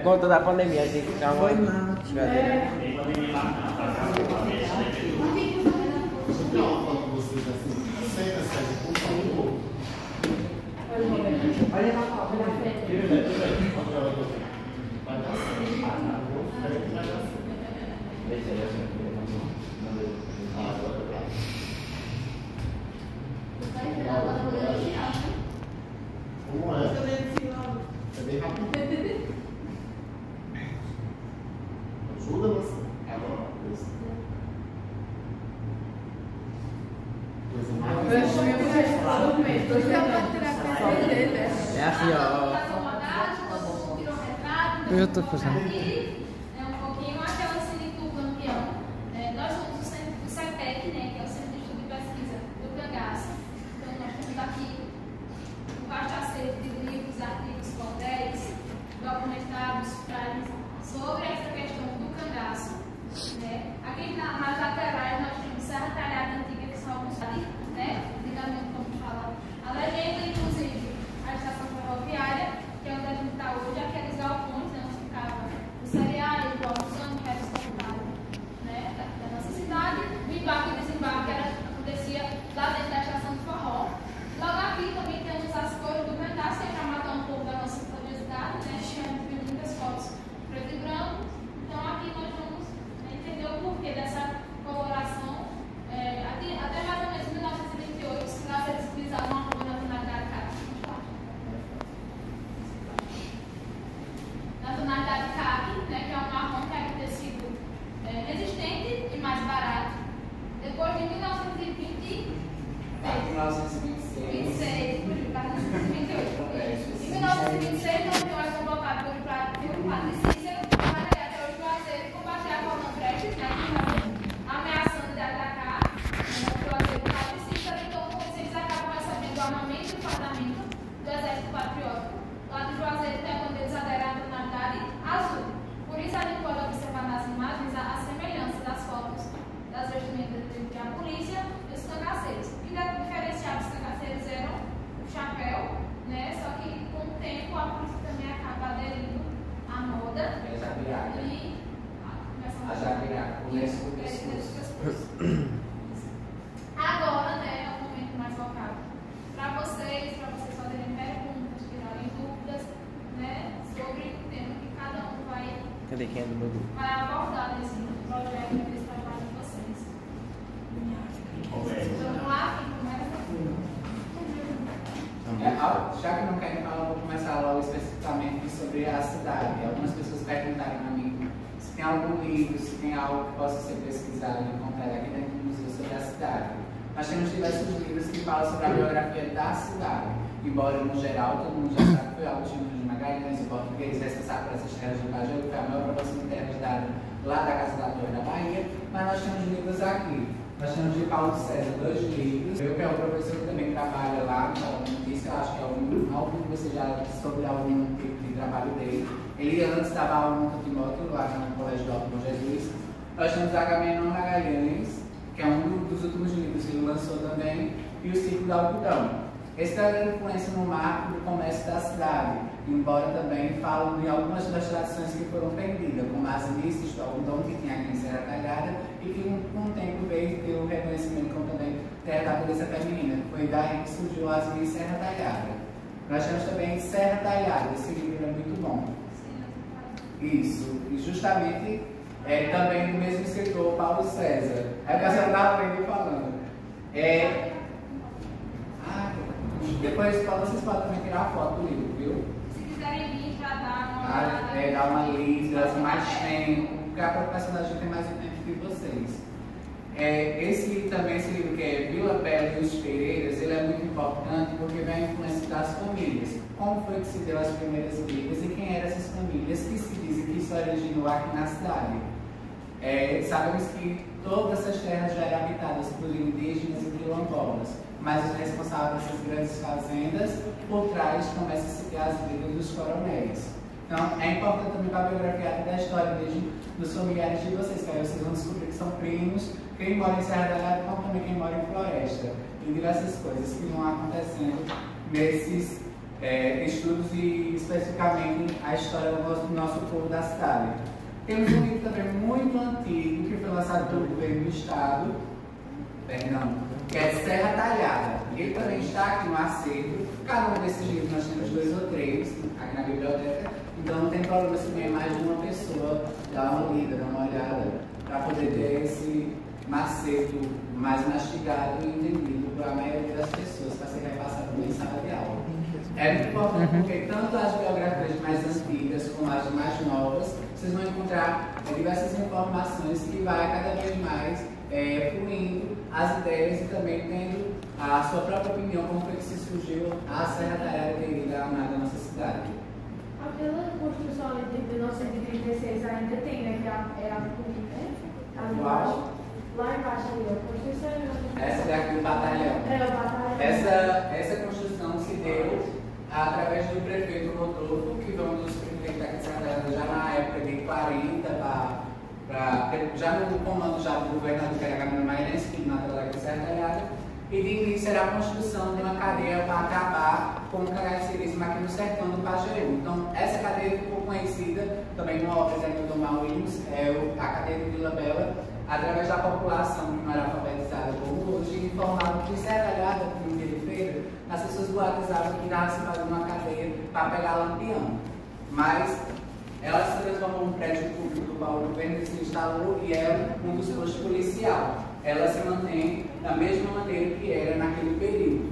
por conta da pandemia, a gente tem que ficar Foi mal. Como é? É bem rápido. Ajuda você. Agora, É assim, ó. Eu tô fazendo. É um pouquinho aquela Cineclub Lampião. Nós somos o CEPEC, né, que é o Centro de Estudo e Pesquisa do Cangaço. Então nós temos aqui um vasto acervo de livros, artigos, cordéis, documentados, frases sobre essa questão do cangaço. Né? Aqui nas laterais nós temos Serra Talhada Antiga, que são alguns, né? Antigamente, como fala a legenda, inclusive a estação ferroviária, que é onde a gente está hoje, aqueles galpões, né, onde ficava o cereais, o almoçando, que era escutado, né, da nossa cidade. O embarque e desembarque acontecia lá dentro da estação de forró. Logo aqui também temos as cores do cangaço, que é para matar um pouco da nossa curiosidade, né, tivemos muitas fotos preto e branco. Então aqui nós vamos entender o porquê dessa coloração. Até mais ou menos 1928, os cangaçeiros utilizavam uma cor na tonalidade caqui, né, que é um marrom que é um tecido resistente e mais barato. Depois de 1926, em 1926, nós temos mais convocado pelo padre Cícero, para até o Juazeiro combater a Coluna Prestes, né, ameaçando de atacar o Juazeiro do padre Cícero. Então, eles acabam recebendo o armamento e o fardamento do Exército Patriótico. Lá do Juazeiro, né, quando eles aderem à tonalidade azul. Por isso, a gente pode observar nas imagens a semelhança das fotos das vestimentas de a polícia e os cangaceiros. O que diferenciava os cangaceiros eram o chapéu, né? Só que com o tempo a polícia também acaba aderindo à moda. É jabiraca. E a jabiraca, o lenço do pescoço. Agora, né, é o momento mais focado para vocês fazerem perguntas, tirarem dúvidas, né, sobre o tema que cada um vai abordar nesse projeto, nesse trabalho de vocês. Vamos lá, quem começa? Já que não querem falar, eu vou começar logo especificamente sobre a cidade. Algumas pessoas perguntaram a mim se tem algum livro, se tem algo que possa ser pesquisado e encontrado aqui dentro do museu sobre a cidade. Nós temos diversos livros que falam sobre a biografia da cidade, embora no geral todo mundo já sabe que foi Agostinho de Magalhães, o português responsável por essas terras do Caju, que foi a maior proporção de terras dada lá da Casa da Torre da Bahia, mas nós temos livros aqui. Nós temos de Paulo César 2 livros. Eu, que é o professor que também trabalha lá, eu acho que é algum que você já sobre algum tipo de trabalho dele. Ele antes dava aula no Timóteo, lá no Colégio do Alto Bom Jesus. Nós temos Agamenon Magalhães, que é um dos últimos livros que ele lançou também, e o Ciclo do Algodão. Esse traz influência no marco do comércio da cidade, embora também falem de algumas das tradições que foram perdidas, como as missas do algodão que tinha aqui em Serra Talhada, e que com o tempo veio ter o reconhecimento como também terra da beleza feminina. Foi daí que surgiu as missas Serra Talhada. Nós temos também Serra Talhada, esse livro é muito bom. Isso, e justamente também do mesmo escritor, Paulo César. É o que a senhora estava vendo falando. Depois vocês podem também tirar a foto do livro, viu? Se quiserem vir, já dá uma olhada. Dá uma lida, mais tempo, porque a própria personagem tem mais o tempo que vocês. Esse livro que é Vila Bela e os Pereiras, ele é muito importante porque vem a influência das famílias. Como foi que se deu as primeiras brigas e quem eram essas famílias que se dizem que se originou aqui na cidade. Sabemos que todas essas terras já eram habitadas por indígenas e quilombolas, mas os responsáveis dessas grandes fazendas, por trás, começam a se ter as brigas dos coronéis. Então, é importante também para a biografia da história mesmo dos familiares de vocês, que aí vocês vão descobrir que são primos, quem mora em Serra Talhada, como também quem mora em Floresta, e diversas coisas que vão acontecendo nesses estudos e especificamente a história do nosso povo da cidade. Temos um livro também muito antigo que foi lançado pelo governo do estado, que é Serra Talhada. Ele também está aqui no acervo. Cada um desses livros nós temos 2 ou 3 aqui na biblioteca, então não tem problema se vem mais de uma pessoa dar uma lida, dar uma olhada, para poder ter esse macete mais mastigado e entendido para a maioria das pessoas, para ser repassado em sala de aula. É muito importante porque tanto as biografias mais antigas como as mais novas, vocês vão encontrar diversas informações que vai cada vez mais fluindo as ideias e também tendo a sua própria opinião, como foi que se surgiu a Serra Talhada querida da nossa cidade. Aquela construção ali de 1936 ainda tem, né? Que é a polícia, lá embaixo ali, a construção. Essa daqui do batalhão. É, o batalhão. Essa construção se deu através do prefeito Rodolfo, que foi um dos prefeitos daqui de Serra Talhada já na época de 40 já no comando já do governador que era Camilo Mairense, que nasceu lá em Serra Talhada, e de início era a construção de uma cadeia para acabar com o caracterismo aqui no sertão do Pajeú. Então, essa cadeia ficou conhecida também no obras do Dom Williams, a cadeia de Vila Bela, através da população que não era alfabetizada como hoje, informavam que Serra Talhada, no dia de feira, as pessoas boatizavam que estava se fazendo uma cadeia para pegar lampião. Mas ela se transformou num prédio público do qual o governo se instalou e é um dos postos policial. Ela se mantém da mesma maneira que era naquele período.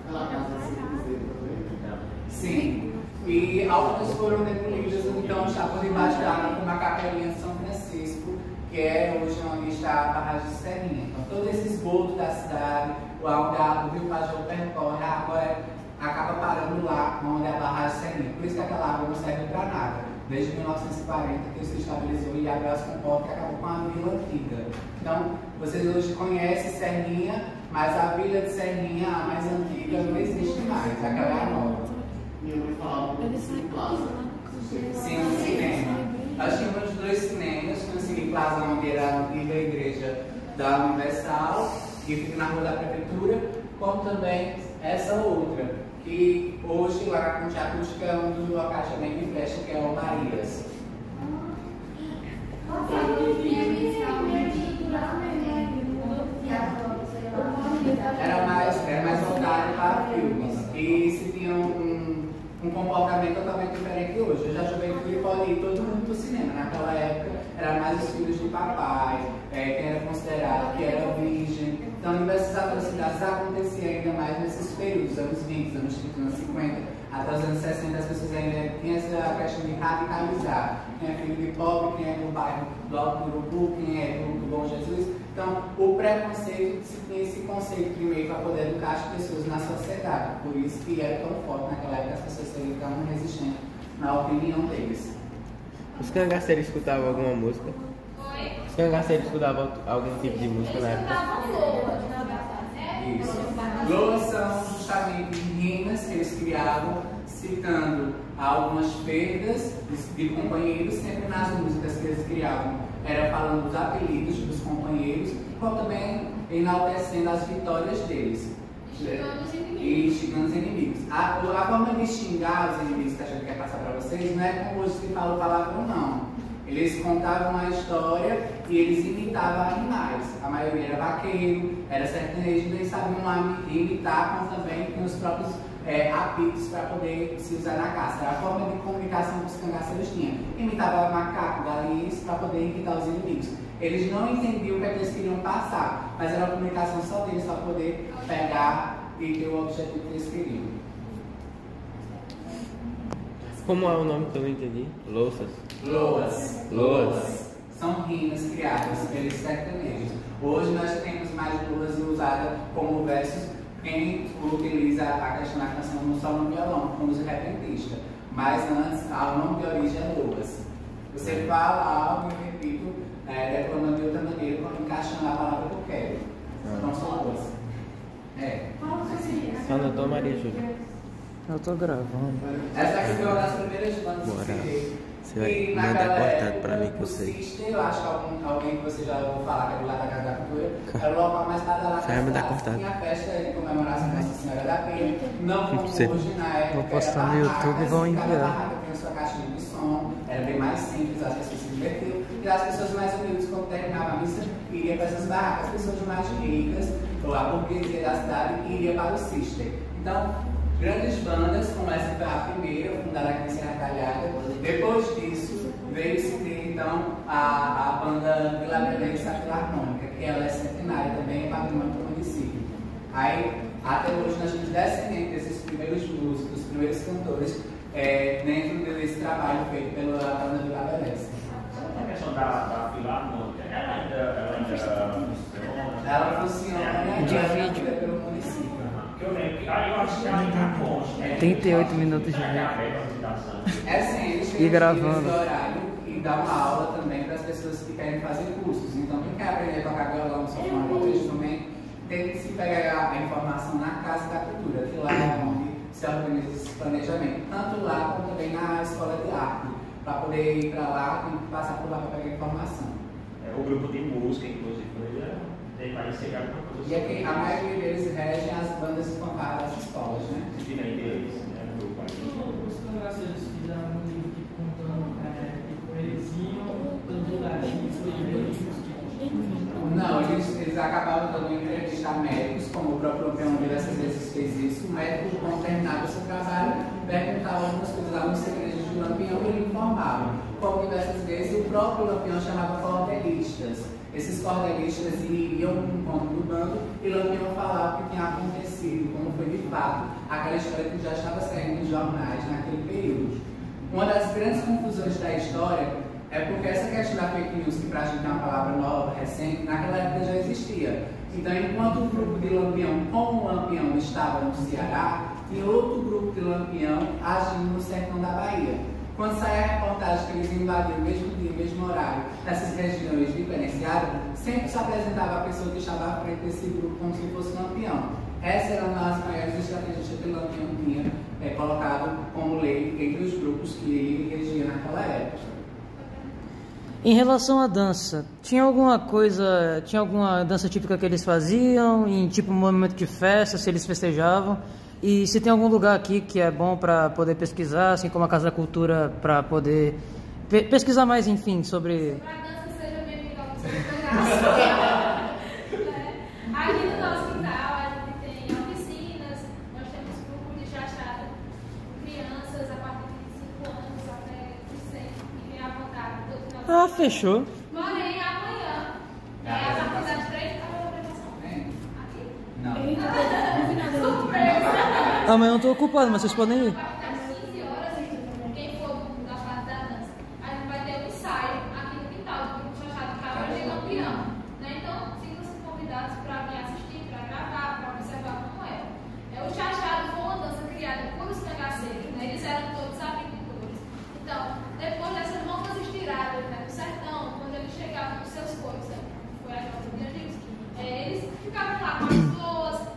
Aquela casa assim, também? Sim. E algumas foram demolidas, então está por debaixo da água, como a capelinha de São Francisco, que é hoje onde está a barragem de Serrinha. Então todo esse esgoto da cidade, o rio Pajeú percorre, a água acaba parando lá onde é a barragem de Serrinha. Por isso que aquela água não serve para nada. Desde 1940 que se estabilizou e abriu as comportas e acabou com a vila antiga. Então, vocês hoje conhecem Serrinha, mas a vila de Serrinha, a mais antiga, não existe mais. Aquela é a nova. Minha mãe falava do Cine Plaza. Sim, no cinema. Nós tínhamos 2 cinemas, no Cine Plaza, onde era a antiga igreja da Universal, que fica na rua da prefeitura, como também essa outra, que hoje lá na Ponte Acústica é um dos locais também de festa, que é o Marias. Era mais voltado para filmes e se tinha um comportamento totalmente diferente hoje. Hoje a juventude pode ir todo mundo para o cinema. Naquela época era mais os filhos de papai, quem era considerado que era virgem. Então diversas atrocidades aconteciam ainda mais nesses períodos, anos 20, anos 30, anos 50, até os anos 60 as pessoas ainda tinham essa questão de radicalizar. Quem é filho de pobre, quem é do bairro do Alto do Urubu, quem é do Bom Jesus. Então, o preconceito, se tinha esse conceito primeiro para poder educar as pessoas na sociedade. Por isso que era tão forte naquela época, as pessoas seriam tão resistentes na opinião deles. Os cangaceiros escutavam alguma música? Oi? Os cangaceiros escutavam algum tipo de música na Eles época? cantavam loas, na verdade. Isso. Loas são justamente rimas que eles criavam, citando algumas perdas de companheiros, sempre nas músicas que eles criavam. Era falando dos apelidos dos companheiros, como também enaltecendo as vitórias deles. E xingando os inimigos. A forma de xingar os inimigos que a gente quer passar para vocês não é como hoje se fala o palavrão, não. Eles contavam a história e eles imitavam animais. A maioria era vaqueiro, era sertanejo, eles sabiam imitar, como também com os próprios apitos para poder se usar na caça. Era a forma de comunicação que os cangaceiros tinham. Imitava macaco, galinhas para poder imitar os inimigos. Eles não entendiam o que eles queriam passar, mas era a comunicação só deles para poder pegar e ter o objetivo que eles queriam. Como é o nome que eu não entendi? Louças? Loas. Loas. São rimas criadas pelos sertanejos. Hoje nós temos mais loas usadas como versos. Quem utiliza a questão da canção não só no violão, como os repentistas. Mas antes, o nome de origem é Loas. Você fala algo e repito, declamando de outra maneira, encaixando a palavra que eu quero. Então são Loas. Anotou, Maria Júlia? Eu tô gravando. Essa aqui foi uma das primeiras bandas que Você vai E mandar naquela cortado época, pra mim que eu o sei. Cister, eu acho que alguém que você já ouviu falar, que é do lado da Casa da Cultura, era o local mais badalado Você vai mandar cortado. Tinha a festa de comemoração da Nossa Senhora da Penha, não como Você- hoje, na época. Vou postar era no YouTube e vão barracas, enviar. Cada barraca tinha sua caixinha de som, era bem mais simples, as pessoas se divertiam. E as pessoas mais humildes, quando terminava a missa, iriam para essas barracas. As pessoas mais ricas, ou a burguesia da cidade, iria para o Cister. Então, grandes bandas, como essa foi a primeira, fundada aqui em Serra Talhada. Depois disso, veio-se ter então a banda Vila Belença Filarmônica, que ela é centenária também, é patrimônio do município. Aí, até hoje, nós temos descendentes desses primeiros músicos, dos primeiros cantores, dentro desse trabalho feito pela banda Vila Belença. A questão da filarmônica, Ela funciona Divide. pelo município. que eu lembro, eu acho que ela está consta, né? 38 minutos de É vídeo. aberta a visitação. É sim, eles E têm gravando. esse horário e dá uma aula também para as pessoas que querem fazer cursos. Então, quem quer aprender a tocar violão, sofone, outro instrumento, tem que se pegar a informação na Casa da Cultura, que lá é onde se organiza esse planejamento. Tanto lá como também na Escola de Arte. Para poder ir para lá, tem que passar por lá para pegar informação. O grupo de música, inclusive, tem mais chegado na E aqui, a maioria deles regem as bandas e fanfarras das escolas, né? diferente deles, né? O grupo aí. Os cangaceiros fizeram um livro tipo, contando eles iam tanto lugar, Não, eles acabavam dando entrevista a médicos, como o próprio Lampião diversas vezes fez isso. O médico, quando terminava o seu trabalho, perguntava algumas coisas lá nos segredos do Lampião e ele informava. Como diversas vezes o próprio Lampião chamava cordelistas. Esses cordelistas iriam no encontro do bando e Lampião falava o que tinha acontecido, como foi de fato, aquela história que já estava saindo nos jornais naquele período. Uma das grandes confusões da história é porque essa questão da fake news, que pra gente é uma palavra nova, recente, naquela época já existia. Então, enquanto o grupo de Lampião com o Lampião estava no Ceará, tinha outro grupo de Lampião agindo no sertão da Bahia. Quando sai a reportagem que eles invadiram o mesmo dia, o mesmo horário, essas regiões diferenciadas, sempre se apresentava a pessoa que estava à frente desse grupo como se fosse Lampião. Essas eram as maiores estratégias que o Lampião tinha colocado como lei entre os grupos que ele regia naquela época. Em relação à dança, tinha alguma dança típica que eles faziam, em tipo um momento de festa, se eles festejavam? E se tem algum lugar aqui que é bom para poder pesquisar, assim como a Casa da Cultura, para poder pesquisar mais, enfim, sobre... Para a dança, seja bem-vindo ao Museu do Cangaço. Aqui no nosso quintal, a gente tem oficinas, nós temos grupos de chachada, crianças a partir de 5 anos até os 100, que vem à vontade. Todo final de Ah, fechou. Porém, amanhã, a partir das 3, a apresentação. Aqui? Não. Surpresa! Amanhã eu tô ocupado, mas vocês podem ir. A partir das 15 horas, quem for da parte da dança, a gente vai ter um ensaio aqui no quintal do grupo Chachado Cabras de Lampião. Né? Então, sintam-se convidados para vir assistir, para gravar, para observar como é. O Chachado foi uma dança criada por os cangaceiros, né? Eles eram todos agricultores. Então, depois dessas longas estiradas, né, do sertão, quando eles chegavam nos seus coros, né, foi a nossa de antigos, eles ficavam lá com as pessoas,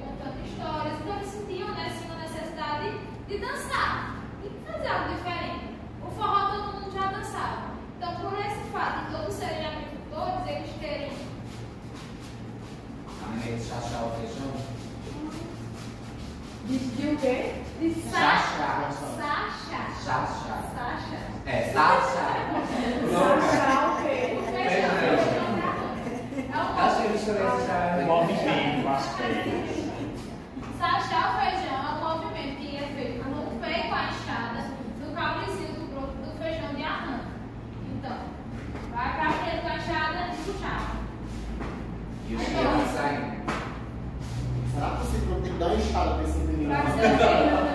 contando histórias, então eles sentiam, né, assim, uma necessidade de dançar e fazer algo diferente. O forró todo mundo já dançava. Então, por esse fato de todos serem agricultores, eles terem A maneira de chachar o feijão? De o quê? de Chachá. Sacha. Chachá. Sacha. É, Sacha. Chachá o quê? O feijão. É um Acho que eles também O acharam. movimento, o aspecto. Sachar o feijão é um movimento que é feito com o pé e com a enxada no cabrizinho do feijão de arranque. Então, vai pra frente com a enxada e puxar. E os crianças saem. Será possível ter que dar uma enxada pra esse menino? Pra ser feijão.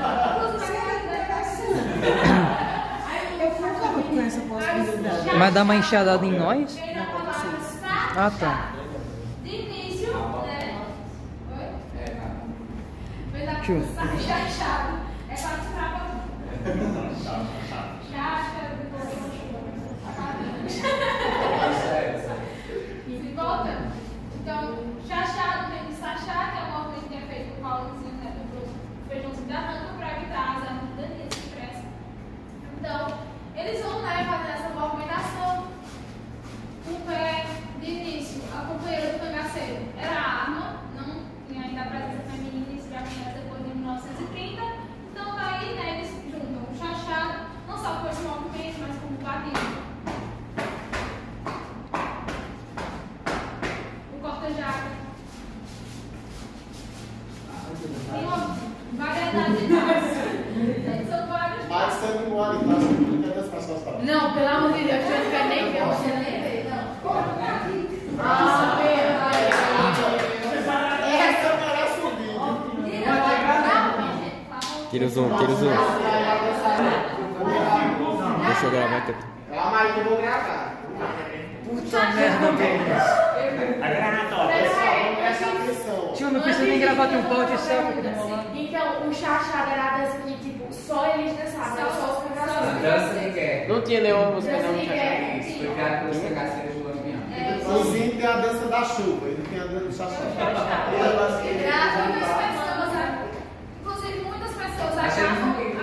Eu fui com essa possibilidade. Vai dar uma enxadada em nós? Ah, tá. De início, né? Oi? É, tá. Fez a Tio. chachado. É pra tirar pra chacha, e volta. Então, chachado vem de sachá, que é um movimento que é feito com o paulozinho, né? Do feijãozinho da arranca para evitar as armadilhas que crescem. Então, eles vão, né? Não, pelo amor de Deus, eu não quero nem ver, você nem ver, não. Ah, Essa merece o vídeo. Tira o zoom. Deixa eu gravar aqui. Calma aí que eu vou gravar. Puta merda, Denis. Tio, não precisa nem gravar que um pau de céu aqui do meu lado. Então, o chachado era a dança que, tipo, só eles dançavam, era só os A cangaceiros. dança de guerra. Não tinha nenhuma música Dança não. de guerra. Isso foi criado pelos cangaceiros do Lampião. Inclusive tem a dança da chuva, ele tem a dança do chachá. Inclusive, muitas pessoas Achei acabam muito bonito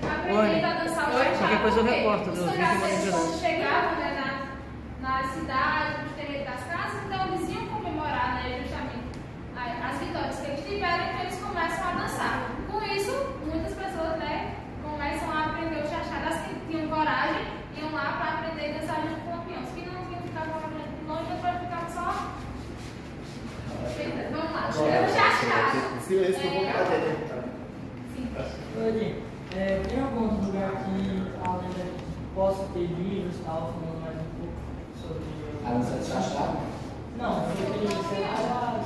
aprendendo a dançar o chachá. Qualquer coisa eu Porque recorto, os eu vi que cangaceiros, eu quando chegavam, né, nas cidades, nos terreiros das casas, então eles iam comemorar, né, justamente as vitórias que eles tiveram, então eles começam a dançar. Com isso, muitas pessoas, né, começam a aprender o chachá. As que tinham coragem, iam lá para aprender a dançar junto com o Lampião. Os que não tinham, ficavam longe, depois ficavam só... Vamos lá, o chachá. Silêncio que eu vou fazer. Oi, tem algum lugar que além da possa ter livros e tal, falando mais um pouco sobre. A dança de chachá? Não, sobre separado,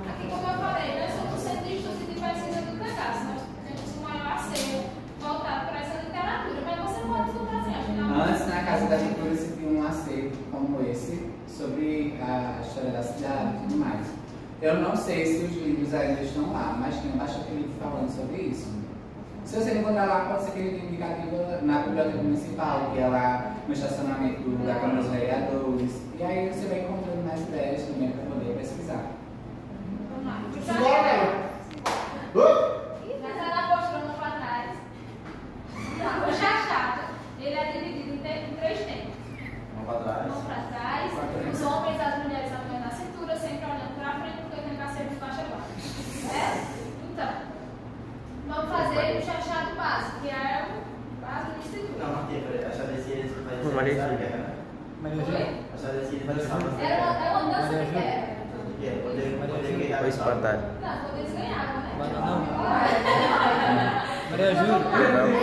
Aqui, como eu falei, nós somos centro de estudo e de pesquisa do cangaço. Nós temos o maior acervo voltado para essa literatura. Mas você pode estudar assim, afinal. Antes, na Casa da Cultura, se tinha um acervo como esse sobre a história da cidade e tudo mais. Eu não sei se os livros ainda estão lá, mas tinha bastante livro falando sobre isso. Se você encontrar lá, pode ser que ele tenha indicativo na biblioteca municipal, que é lá no estacionamento da Câmara dos Vereadores. E aí você vai encontrando mais ideias também para poder pesquisar. Vamos lá. Mas ela mostrou para trás. O chachado, ele é dividido em três tempos. Mão para trás, os homens e as mulheres apoiando a cintura, sempre olhando para frente, porque tem cangaceiro de faixa baixa. Certo? Então, vamos fazer o chachado básico, que é o básico do instituto. Não, Maria Júlia. Era uma dança de guerra. Foi espantalho. Não, quando eles ganhavam, né? Não. Maria Júlia. É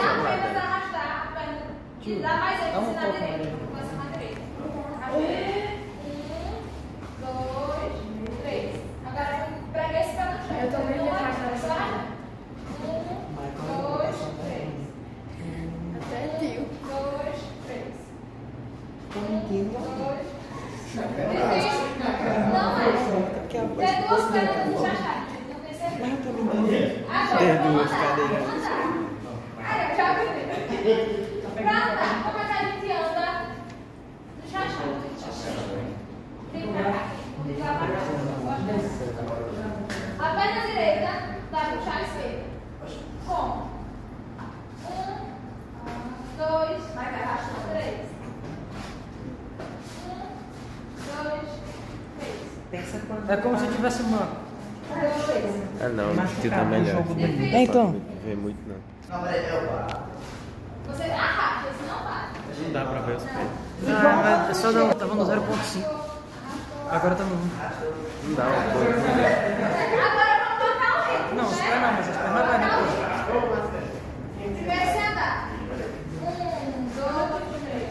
apenas arrastar a perna. E dá mais ênfase na direita. Começa na direita. Um, dois, três. Agora prega esse pé no chão. Eu tô vendo que faz Só arrasta. Dois, três. Até tio. Dois, três. Dois. Não, mas tem duas pernas no chachá. Não tem certeza. Tem duas cadeiras. Aí, eu já vi. Pra andar, como é que a gente anda no chachá? Tem pra cá. Tem pra cá. A perna direita vai puxar a esquerda. Como? Um, dois, vai arrastando. Três. Um, dois, três. É como se tivesse uma. Ah não, o tio tá melhor. Então. Não vê muito não. Você arrasta, senão vai. Não dá pra ver os pés. Ah, é só não, tava no 0.5. Agora tá no 1. Não dá uma coisa. Agora vamos tocar o ritmo. Não, os pés não, mas as pernas vai, né? Primeiro você andar. Um, dois, três.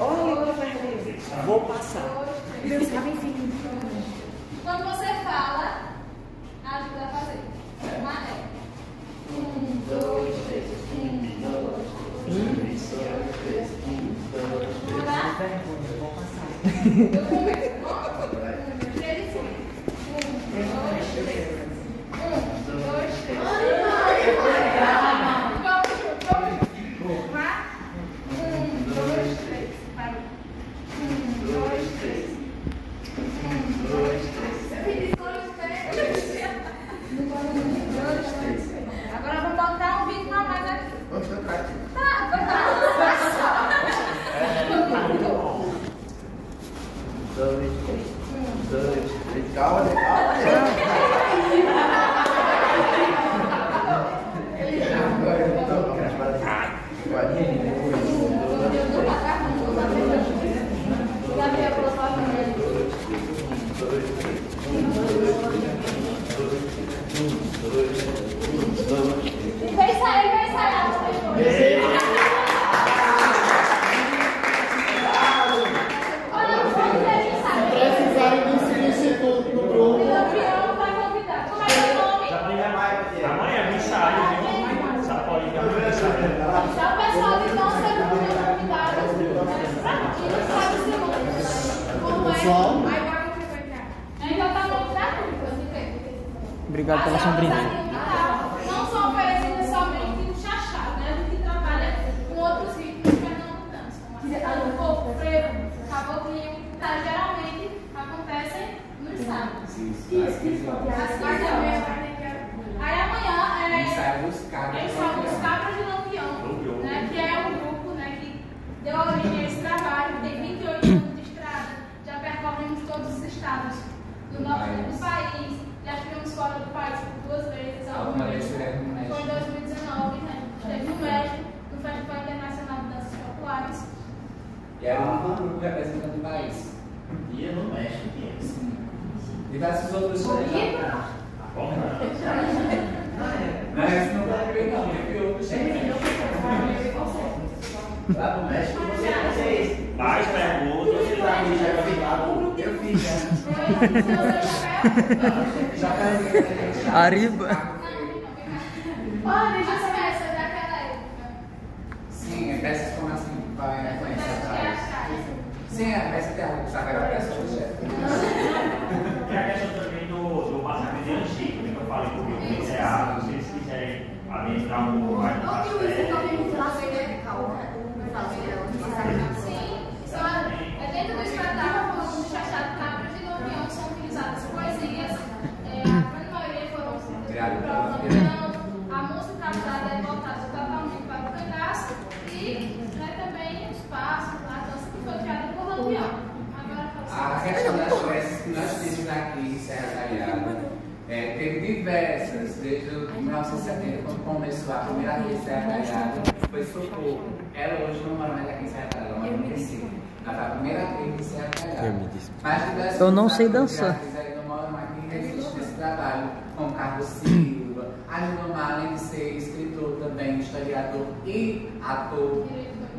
Olha o vermelho. Vou passar. Deus sabe, enfim. Quando você fala, ajuda a fazer. Mané. Um, dois, três. Um, dois, três. Vamos lá? Vou passar. Eu começo. Três e cinco. Um, dois, três. Um, dois, três. Vamos junto. Vá. Um, dois, três. Vai. Um, dois, três. Um, dois, três. Agora vamos botar um ritmo a mais aqui. Tá, Calma. Gabriel, colocou a família. Vai sair. pessoal de dança é convidadas e não sabe se como é. Aí vai frequentar. Ainda tá bom, tá? Obrigado pela sombrinha. Não são oferecidas somente no chachado, né? Do que trabalha com outros ritmos pernambucanos, como a coco, frevo, caboclinho, tá? Geralmente acontecem nos sábados. Às 15h. Aí amanhã ensaio dos Cabras de Lampião, né? Que é um grupo, né? Que deu origem a esse trabalho, tem 28 anos de estrada, já percorremos todos os estados do norte do país, já estivemos fora do país por 2 vezes. Alguma vez esteve no México? Foi em 2019, né? Esteve no México, no Festival Internacional de Danças Populares. E era um grupo representando o país. Ia no México, sim. Diversos outros projetos. Bom, Mas não vai ver, não, teve outros lá no México, vocês mais perguntas, vocês sabem, já ficaram. Eu fiz, já. Arriba. Olha, já sabe essa daquela época. Sim, peças como assim, vai conhecer atrás. Sim, é peça que a Sagrada Peça do Chefe. Tem a questão também do massacre de Anchico, que eu falei com o meu encerrado, se eles quiserem adentrar um pouco mais no castelo. Sim, dentro do espetáculo do Chachado Cabras de Lampião são utilizadas poesias, a grande maioria foram escritas por Lampião, a música cantada é voltada totalmente para o cangaço e também os passos, a dança que foi criada por Lampião. A questão das peças que nós temos aqui em Serra Talhada teve diversas, desde 1970, quando começou a primeira vez em Serra Talhada, foi Socorro. Ela hoje não mora mais aqui em Serra Talhada, ela mora no Recife. Ela foi a primeira vez em Serra Talhada. Eu não sei dançar. Ainda moram aqui e resistem nesse trabalho, como Carlos Silva, Agnomar, além de ser escritor também, historiador e ator.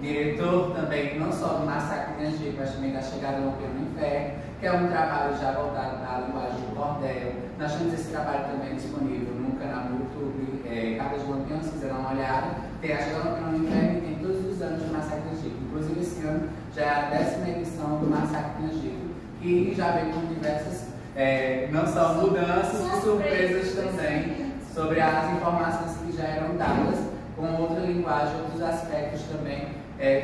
Diretor também, não só do Massacre de Anchico, mas também da Chegada do Lampião no Inferno, que é um trabalho já voltado para a linguagem do cordel. Nós temos esse trabalho também disponível no canal do YouTube, Cabras de Lampião, se quiser dar uma olhada. Tem a Chegada do Lampião no Inferno e tem todos os anos do Massacre de Anchico. Inclusive esse ano já é a 10ª edição do Massacre de Anchico, que já vem com diversas, não só mudanças e surpresas também, sobre as informações que já eram dadas, com outra linguagem, outros aspectos também,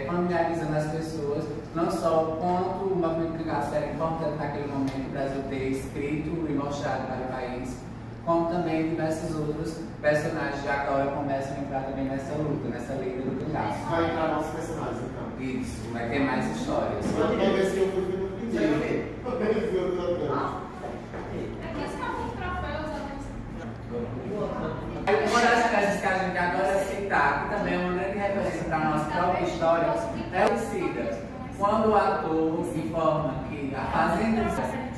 familiarizando as pessoas, não só o quanto o movimento cangaço era importante naquele momento, o Brasil ter escrito e mostrado para o país, como também diversos outros personagens já agora começam a entrar também nessa luta, nessa lida do cangaço. Vai entrar nossos personagens então. Isso, vai ter mais histórias. Eu vou ver se eu fui no primeiro. Eu vi o troféu. Uma das peças que a gente adora citar, que também é uma grande referência para a nossa própria história, é o Cida. Quando o ator informa que a fazenda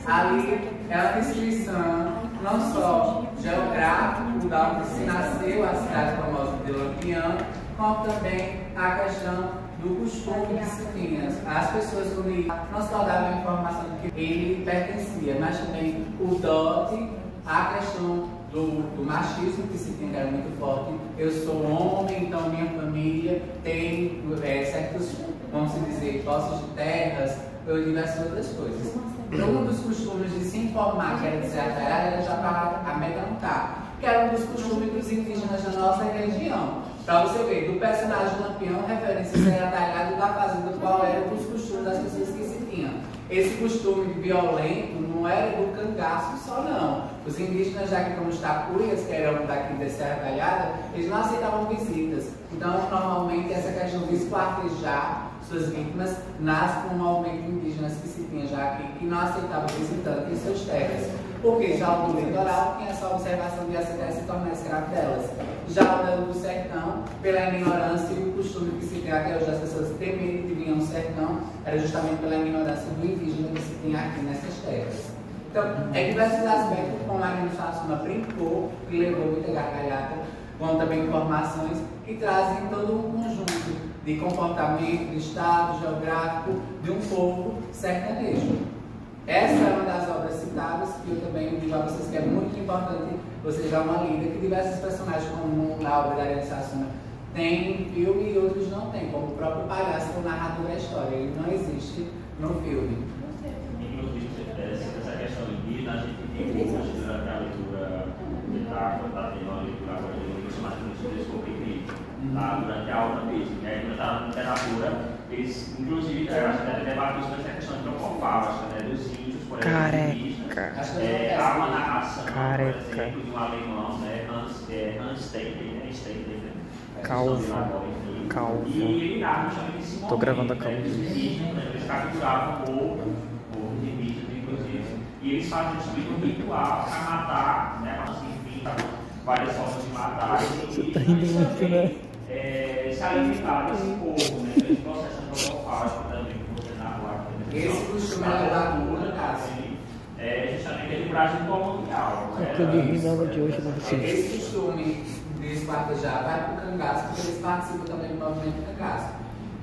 ali é uma descrição não só geográfica, da onde se nasceu a cidade famosa de Lampião, como também a questão do costume que se tinha. As pessoas unidas não só davam a informação de que ele pertencia, mas também o dote, a questão do machismo que se tinha, que era muito forte. Eu sou homem, então minha família tem certos, vamos dizer, posses de terras, ou diversas outras coisas. Então, um dos costumes de se informar que era de Serra Talhada era já para amedrontar, que era um dos costumes dos indígenas da nossa região. Para você ver, do personagem Lampião, referência a Serra Talhada e da fazenda, qual era os costumes das pessoas que se tinham. Esse costume violento não era do cangaço só, não. Os indígenas daqui, como os tapuias, que eram daqui da Serra Talhada, eles não aceitavam visitas. Então, normalmente, essa questão de esquartejar suas vítimas nasce com um movimento indígena que se tinha já aqui, que não aceitava visitantes em suas terras. Porque já o do litoral tinha essa observação de essa terra se tornar escravo delas. Já o do sertão, pela ignorância e o costume que se tem até hoje das pessoas ter medo de vir ao sertão, era justamente pela ignorância do indígena que se tinha aqui nessas terras. Então, diversos aspectos, como a Marina Sassuna brincou, que levou muita gargalhada, com também informações que trazem todo um conjunto de comportamento, de estado geográfico de um povo sertanejo. Essa é uma das obras citadas, que eu também digo a vocês que é muito importante vocês dar uma lida, que diversos personagens, como na obra da Marina Sassuna, tem filme e outros não tem, como o próprio palhaço que é o narrador da história, ele não existe no filme. Inclusive, essa questão indígena, a gente viu hoje durante a leitura de Tarfa, está tendo uma leitura agora de livro chamado de Desculpa e Crítica, durante a aula mesmo. E aí, quando eu estava na literatura, eles, inclusive, a gente até debateu sobre essa questão antropofágica, né, dos índios, por exemplo, indígenas. Há uma narração, por exemplo, de um alemão, né, Hans Steidler, Calvo. E ele narra justamente esse momento. Tô gravando a calma. Eles capturavam o indígena, inclusive. E eles faziam justamente um ritual para matar, né, assim, enfim, várias formas de matar. Você tá rindo muito, né? Se alimentar desse povo, né? Esse processo antropofágico também que você narrou aqui. Esse costume é levado no caso. Justamente ele Brasil colonial. Eu dormi na aula de hoje, não sei. Esse costume de espartejar vai para o cangaço, porque eles participam também do movimento cangaço.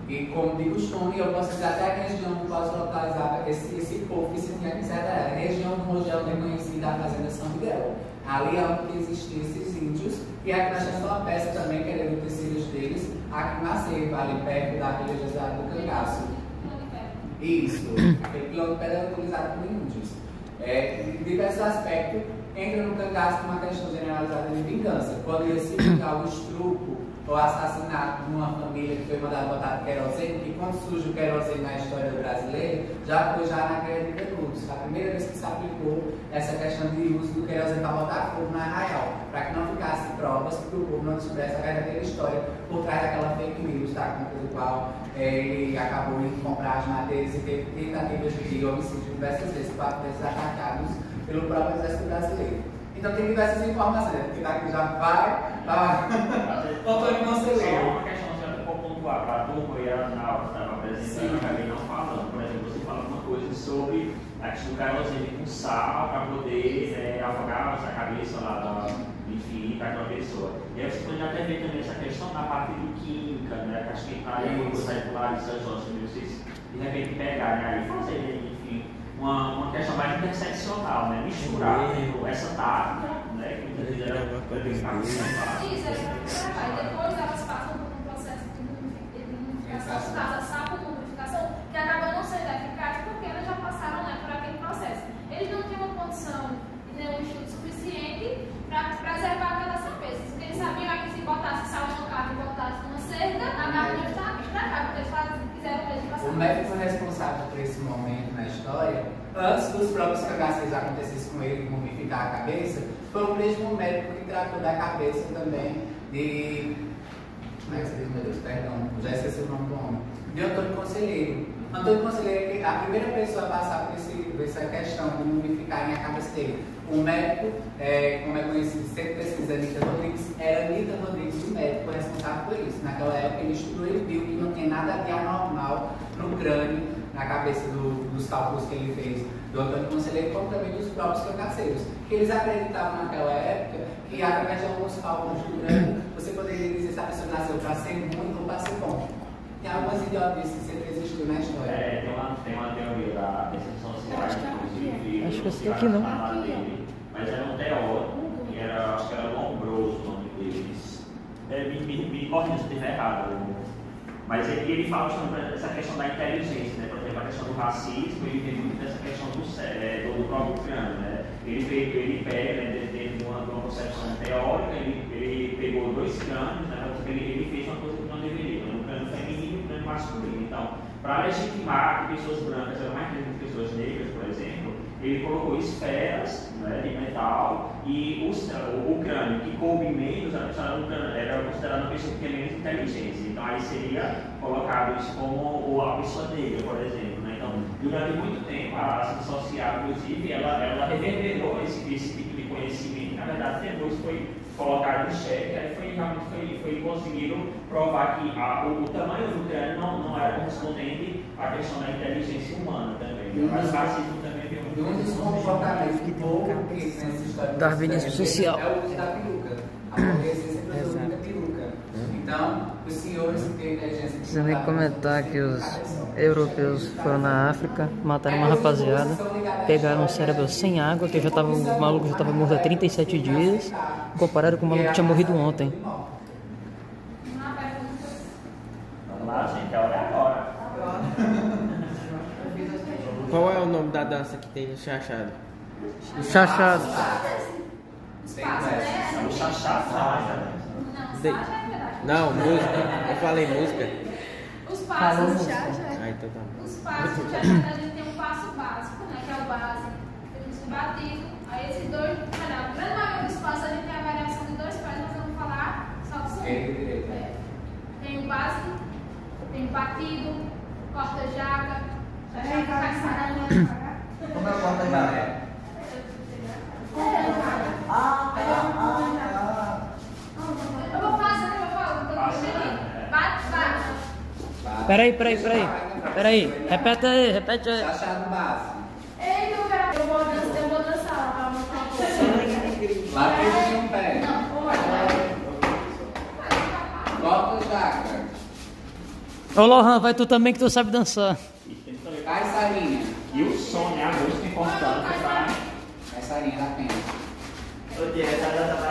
E como de costume, eu posso dizer até a região que posso localizar esse povo que se tinha que ser a região do Mogel é conhecida a Fazenda São Miguel. Ali é onde existiam esses índios, e aqui nós temos uma peça também, que é dos filhos deles, aqui na Cerva, ali perto da religiosidade do cangaço. Isso, aquele pilão de pedra é utilizado por índios. Em diversos aspectos, entra no cangaço uma questão generalizada de vingança. Quando ia se vingar o estupro ou assassinato de uma família que foi mandada botar querosene, que quando surge o querosene na história do brasileiro, já foi na Guerra de Canudos. A primeira vez que se aplicou essa questão de uso do querosene para botar fogo no arraial, para que não ficasse provas, que o povo não descobrisse a verdadeira história por trás daquela fake news, tá? Com o qual ele acabou indo comprar as madeiras e teve tentativas de homicídio diversas vezes, 4 vezes atacados pelo próprio exército brasileiro. Então tem diversas informações, né? Porque daqui já vai faltando conselheiro. Só uma questão que eu vou pontuar para a turma e na aula que estava apresentando, eu acabei não falando. Por exemplo, você fala uma coisa sobre a questão do querosene com sal para poder afogar a cabeça lá, enfim, para aquela pessoa. E aí você pode até ver também essa questão na parte de química, né? Que acho que está aí, quando você pular de seus ossos, vocês de repente pegarem aí e fazerem, enfim, uma questão mais interseccional, né? Misturar essa tática, né? Que muitas vezes era para brincar com e depois elas passam por um processo de mumificação, no caso a sapomumificação, que acaba não sendo eficaz porque elas já passaram, né, por aquele processo. Eles não tinham uma condição e nenhum estudo suficiente para preservar aquelas sapências. Porque eles sabiam que se botasse sal no carro e botasse numa cerca, a carne não estava estragada, porque eles fizeram mesmo passar. O médico responsável por esse momento na história, antes dos próprios cangaceiros acontecessem com ele, mumificar a cabeça, foi o mesmo médico que tratou da cabeça também de. Como é que se diz, meu Deus? Perdão, já esqueci o nome do homem. De Antônio Conselheiro. Antônio Conselheiro é a primeira pessoa a passar por essa questão de mumificarem a cabeça dele. O médico, como é conhecido, sempre pesquisa Anitta Rodrigues, era Anitta Rodrigues o médico responsável por isso. Naquela época ele estudou e viu que não tem nada de anormal no crânio, na cabeça dos cálculos que ele fez do Antônio Conselheiro, como também dos próprios cangaceiros. Que eles acreditavam naquela época que através de alguns cálculos do crânio, você poderia dizer se a pessoa nasceu para ser ruim ou para ser bom. Tem algumas idiotices que sempre existiu na história. Tem uma teoria da decepção social, inclusive. Acho que esse daqui não. Mas era um teórico, que era, acho que era Lombroso o nome deles. Me corrija se eu estiver errado. Mas ele fala sobre essa questão da inteligência, né? Por exemplo, a questão do racismo, ele tem muito dessa questão do próprio crânio, né? Ele pega, né, dentro de uma concepção teórica, ele pegou 2 crânios, né? Ele fez uma coisa que não deveria, um crânio feminino e um crânio masculino. Então, para legitimar que pessoas brancas eram mais inteligentes que pessoas negras, por exemplo, ele colocou esferas, né, de metal e o crânio que coube menos, era considerado uma pessoa que tinha menos inteligência. Então aí seria colocado isso como a pessoa negra, por exemplo. Né? Então, durante muito tempo, a ciência social, inclusive, ela reverberou esse tipo de conhecimento. Na verdade, depois foi colocado em xeque, aí realmente foi conseguido provar que o tamanho do crânio não era correspondente à questão da inteligência humana também. Mas racismo também tem um dos comportamentos que pouco que nessa história darwinismo social é o uso da peruca. A mulher sempre usou muita peruca. Então, os senhores que têm inteligência. Precisa nem comentar que os europeus foram na África, mataram uma rapaziada, pegaram um cérebro sem água, que o maluco já estava morto há 37 dias, comparado com o maluco que tinha morrido ontem. Uma Ah, gente, a hora é agora. Qual é o nome da dança que tem no chachado? Chachado. É o chachado. Não, música. Eu falei música. Os passos. Ah, então tá bom. Os passos, a gente tem um passo básico, né? Que é o básico. Temos o batido. Aí esses dois, a grande maioria dos passos a gente tem a variação de dois pés, nós vamos falar só do segundo. Tem o básico, tem o batido, corta-jaca, Como é o corta-jaca? Eu vou falando, bate. Peraí. Repete aí. Chachado básico. Ei, eu vou dançar lá pra mostrar um pouco. Batido de um pé. Corta-jaca. Ô Lohan, vai tu também que tu sabe dançar. Caiçarinha. E o som, né? A música importante pra... Caiçarinha da pena. Essa dança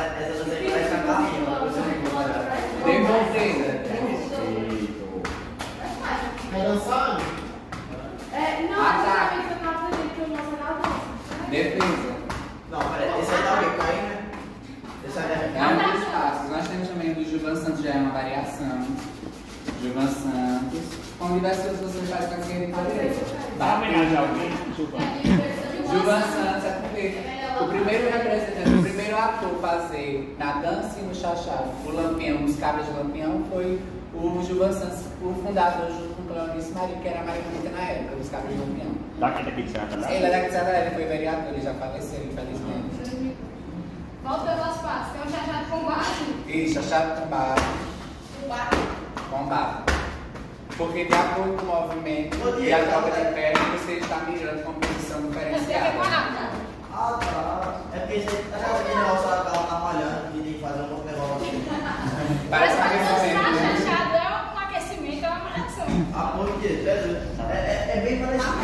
aí parece a carrinha. Devolver. Quer dançar? Ataque. Defesa. Não, peraí, esse aí tá o quê? Cai, né? Esse aí É um dos passos. Nós temos também do Gilvan Santos, já é uma variação. Gilvan Santos. Convido as pessoas que fazem com a esquerda e com a direita. Dá homenagem a alguém, Gilvan? Gilvan Santos é porque o primeiro representante, o primeiro ator fazer na dança e no chachado o Lampião, os cabras de Lampião, foi o Gilvan Santos, o fundador junto com Cleonice Maria, que era a Maria Bonita na época, dos cabras de Lampião. Daqui de Serra, Ele é daqui de Santa Helena, ele foi vereador, ele já faleceu, infelizmente. Volta pelas passos, tem um chachado com base. E chachado com base. Com base. Porque de acordo com o movimento e a troca de perna, você está mirando com posição diferenciada. Ah, tá. É porque você tá aquele negócio lá que ela tá malhando e tem que fazer um outro negócio assim. Parece um Mas aquecimento. chachado é um aquecimento, é uma malhação. Ah, por quê? Jesus. É bem parecido.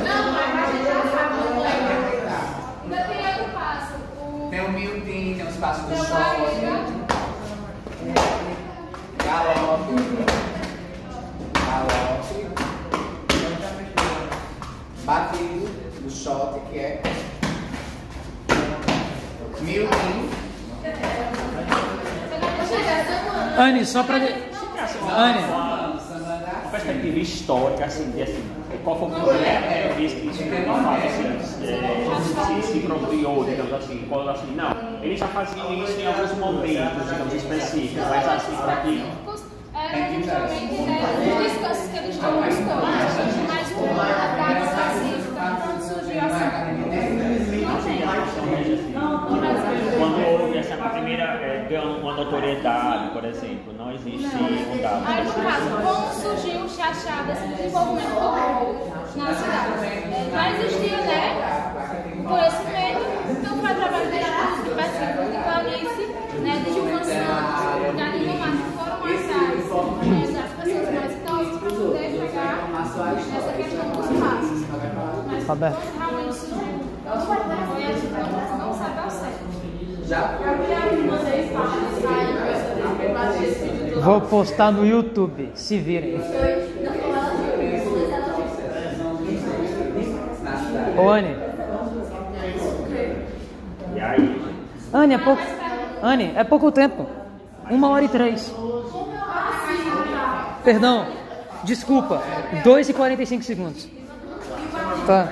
Não, mas a gente já sabe, não lembra. Ainda tem outro passo. Tem o miudinho, tem os passos do Tem o choque. Galope. Batido do shot, que é miudinho. Anne, só pra... Anne, Uma perspectiva histórica, assim, de assim, qual foi o primeiro vez que isso não faz, assim, se procriou, digamos assim, quando assim, não, ele já fazia isso em alguns momentos, digamos, específicos, mas assim, para que... Era justamente os descansos que eles estão buscando, mas com uma data específica, quando surgiu Quando houve essa primeira, ganhou uma notoriedade, por exemplo, não existe um dado. Aí, no caso, como surgiu o chachado, esse desenvolvimento do povo na cidade? Já existia, né, o conhecimento, então foi através de estudos específicos de Cleonice, né, de Gilvan Santos, de Aníbal Marques, que foram mais áreas, as pessoas mais idosas para poder chegar nessa questão dos passos. Mas Roberto. quando realmente surgiu, foi assim, não sabe ao certo. Vou postar no YouTube, se virem. Ô, Anne. E aí? Anne, é pouco tempo. 1h03. Perdão, desculpa. 2h45 segundos. Tá.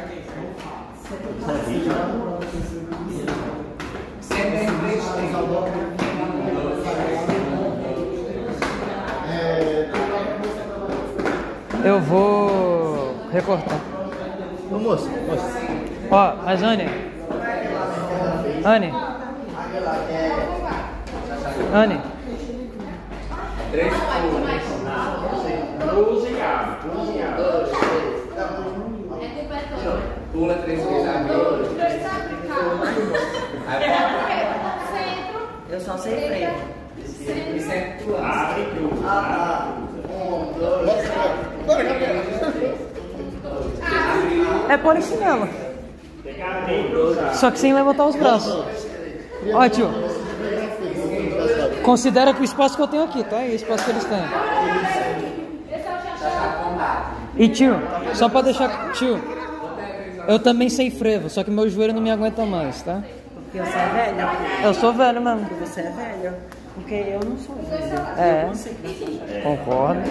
Eu vou recortar. Ô, moço. Ó, mas Anne. Cruzeado. Pula 3 vezes a Eu só sei freio. Abre tudo. É polichinelo. Só que sem levantar os braços. Ó, tio. Considera que o espaço que eu tenho aqui, tá? E o espaço que eles têm. Chachado com data. E tio, só pra deixar... Tio, eu também sei frevo, só que meu joelho não me aguenta mais, tá? Porque você é velho? Eu sou velho mesmo. Porque você é velho. Porque eu não sou velho. É, Eu não sei que vai ser chachado. concordo.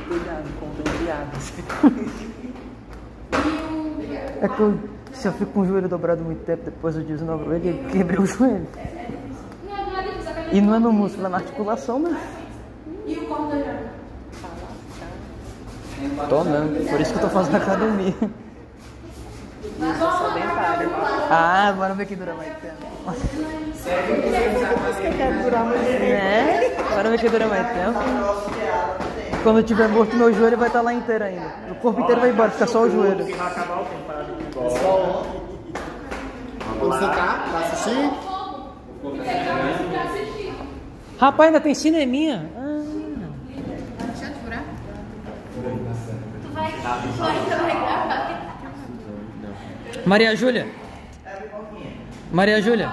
Cuidado com piadas. É que se eu fico com o joelho dobrado muito tempo, depois eu desnobro ele, eu quebrei o joelho. E não é no músculo, é na articulação, né? E o cordão? Tô mesmo, por isso que eu tô fazendo academia. Ah, bora ver que dura mais tempo. Sério que você usa mais que Quer durar mais tempo. É, bora ver que dura mais tempo. Quando eu tiver morto, meu joelho vai estar lá inteiro ainda. O corpo inteiro vai embora, fica só o joelho. Porque vai acabar o tempo para a gente ir embora. Vamos sentar pra assistir? Rapaz, ainda tem cineminha? Ah. Deixa eu furar. Tu vai gravar. Maria Júlia. Maria Júlia.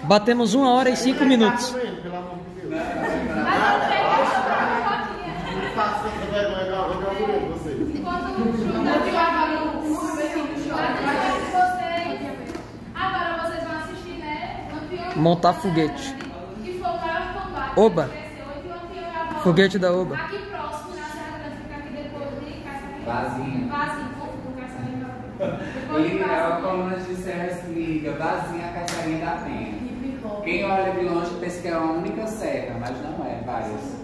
Batemos 1 hora e 5 minutos. Pelo amor de Deus. Faça essa vergonha, eu aguento vocês. Agora vocês vão assistir, né? Montar foguete. Que foi o maior combate. Oba. Que aconteceu, e o Lampião e a Bola. Foguete da Oba. Aqui próximo, na Serra Grande, fica aqui depois de Caçarinha. Vazio. Vazio, confundo Caçarinha. E a coluna de serra se liga, vazia a caixarinha da Penha. Quem olha de longe pensa que é uma única serra, mas não é, várias.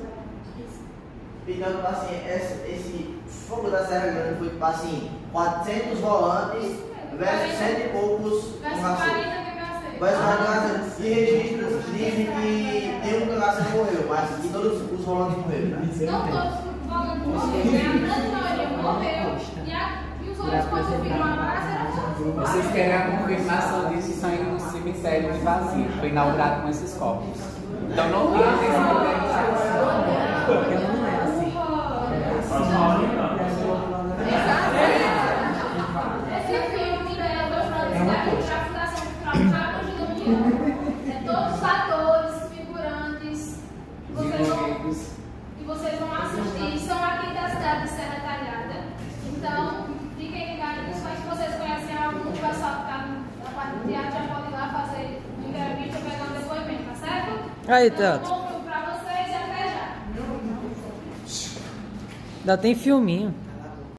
Então, assim, esse fogo da Serra Grande foi, assim, 400 volantes versus 100 e poucos Versus cangaceiros. 40 cangaceiros. Versus 40 cangaceiros. E registros dizem que tem um cangaceiro que morreu, mas que todos os volantes morreram, né? Não todos os volantes morreram, né? A grande maioria morreu. E os outros, quando viram a base, eram todos. Vocês querem a confirmação disso saindo do cemitério de Vazio, que foi inaugurado com esses corpos. Então não tem esse cemitério. Porque ela não é assim. Esse filme é da Fundação Cultural Carlos de Damião. Todos os atores, figurantes que vocês vão assistir são aqui da cidade de Serra Talhada. Então, fiquem ligados, mas se vocês conhecem algum pessoal que está na parte do teatro, já pode ir lá fazer uma entrevista ou pegar um depoimento, tá certo? Aí, Então, teatro. bom filme pra vocês e até já. Ainda tem filminho.